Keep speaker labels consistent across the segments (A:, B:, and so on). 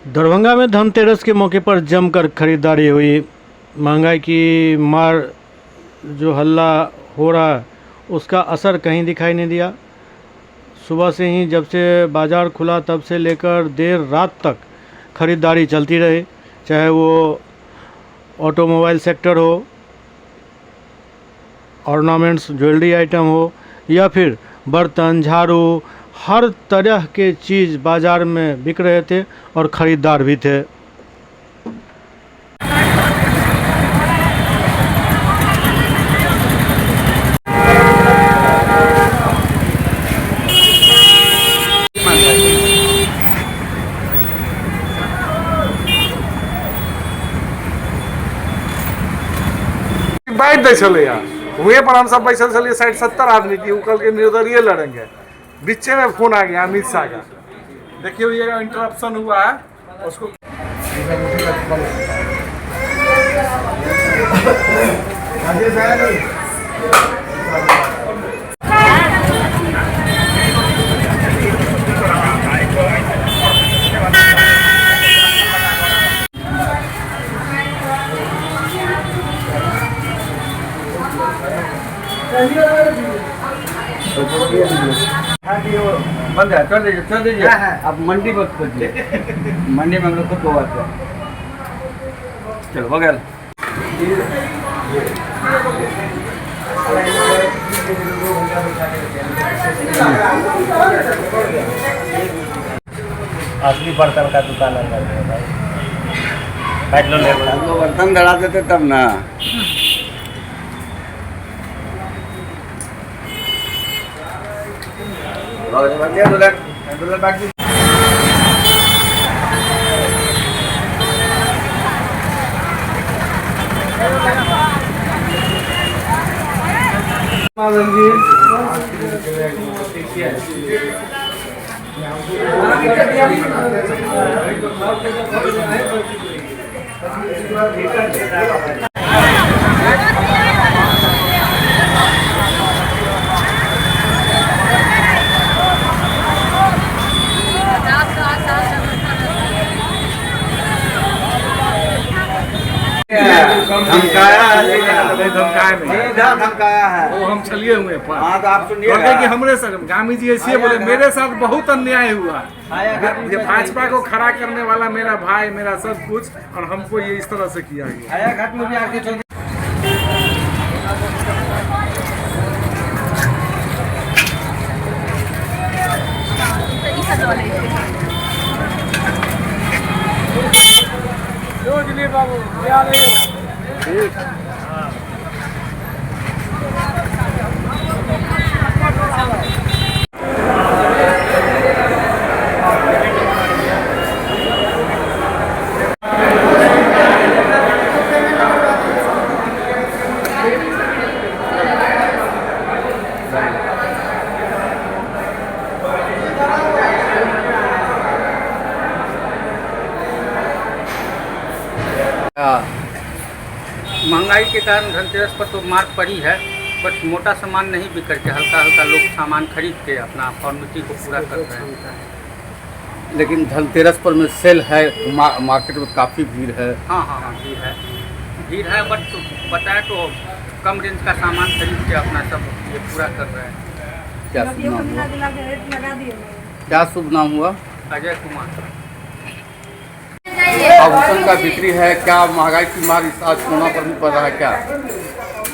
A: दरभंगा में धनतेरस के मौके पर जमकर खरीदारी हुई। महंगाई की मार जो हल्ला हो रहा है उसका असर कहीं दिखाई नहीं दिया। सुबह से ही जब से बाज़ार खुला तब से लेकर देर रात तक खरीदारी चलती रही, चाहे वो ऑटोमोबाइल सेक्टर हो, ऑर्नामेंट्स ज्वेलरी आइटम हो या फिर बर्तन झाड़ू, हर तरह के चीज़ बाज़ार में बिक रहे थे और ख़रीदार भी थे।
B: बैठ दे चले यार हुए पर हम सब बैठल चलिए 60-70 आदमी की कल के निर्दलीय लड़ेंगे। बीचे में फोन आ गया अमित शाह का, देखिए ये इंटरप्शन हुआ है उसको।
C: बंद है, कर दीजिए अब मंडी मत खोजिए। मंडी में हम लोग खुद को बात है। चलो बगैर
D: असली बर्तन का दुकान अंदर है भाई। बैठ लो ले
C: हमको बर्तन धड़ा देते तब ना। धमकाया है
B: वो हम चलिए हुए पर
C: हाँ तो आप सुनिए
B: कि हमरे सर गामी जी ऐसे बोले मेरे साथ बहुत अन्याय हुआ। ये भाजपा को खड़ा करने वाला मेरा भाई, मेरा सब कुछ, और हमको ये इस तरह से किया गया।
C: घाट में भी आके चल
E: महंगाई के कारण धनतेरस पर तो मार पड़ी है, बट मोटा सामान नहीं बिक करके हल्का हल्का लोग सामान खरीद के अपना फॉर्मेलिटी को पूरा कर रहे हैं।
C: लेकिन धनतेरस पर में सेल है, मार्केट में काफ़ी भीड़ है।
E: हाँ हाँ हाँ भीड़ है बट बताए तो कम रेंज का सामान खरीद के अपना सब ये पूरा कर रहे हैं।
C: क्या शुभ नाम हुआ? क्या शुभ नाम हुआ?
E: अजय कुमार।
C: आभूषण का बिक्री है, क्या महंगाई की मार इस आज सोना पर भी पड़ रहा है क्या?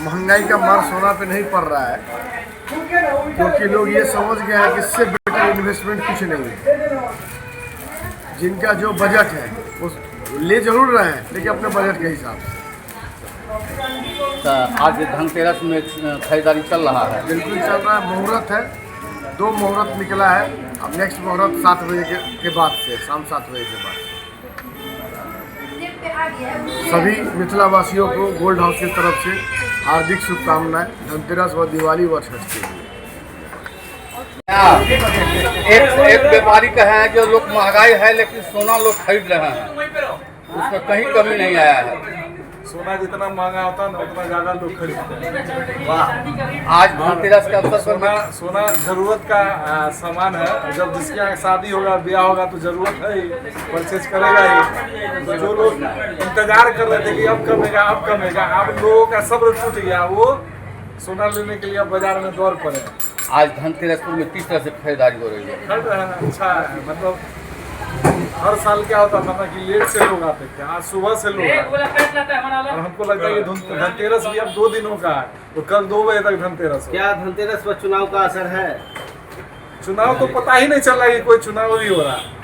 F: महंगाई का मार सोना पे नहीं पड़ रहा है, क्योंकि लोग ये समझ गए हैं कि इससे बेटर इन्वेस्टमेंट कुछ नहीं है। जिनका जो बजट है वो ले जरूर रहे हैं, लेकिन अपने बजट के हिसाब से।
C: तो आज धनतेरस में खरीदारी चल रहा है?
F: बिल्कुल चल रहा है। मुहूर्त है, 2 मुहूर्त निकला है। अब नेक्स्ट मुहूर्त 7 बजे के बाद से, शाम 7 बजे के बाद। सभी मिथिला वासियों को गोल्ड हाउस की तरफ से हार्दिक शुभकामनाएं धनतेरस व दिवाली व छठ के लिए।
C: एक व्यापारी का है जो लोग महंगाई है लेकिन सोना लोग खरीद रहे हैं, उसमें कहीं कमी नहीं आया है।
B: सोना जितना महंगा होता है ना उतना ज्यादा लोग खरीदते हैं।
C: वाह, आज धनतेरस के अवसर पर
B: सोना जरूरत का सामान है। जब जिसके यहाँ शादी होगा ब्याह होगा तो जरूरत है ही, परचेज करेगा ही। तो जो लोग इंतजार कर रहे थे कि अब कमेगा, अब लोगों का सब्र टूट गया, वो सोना लेने के लिए अब बाजार में दौड़ पड़े।
C: आज धनतेरसपुर में किस तरह से खरीदारी हो रही है?
B: खरीद रहे हैं, अच्छा है। मतलब हर साल क्या होता था ना कि लेट से लोग आते थे, आज सुबह से लोग आए। और हमको लगता है कि धनतेरस भी अब 2 दिनों का है, तो कल 2 बजे तक धनतेरस हो।
D: क्या धनतेरस पर चुनाव का असर है?
B: चुनाव तो पता ही नहीं चल रहा कि कोई चुनाव भी हो रहा है।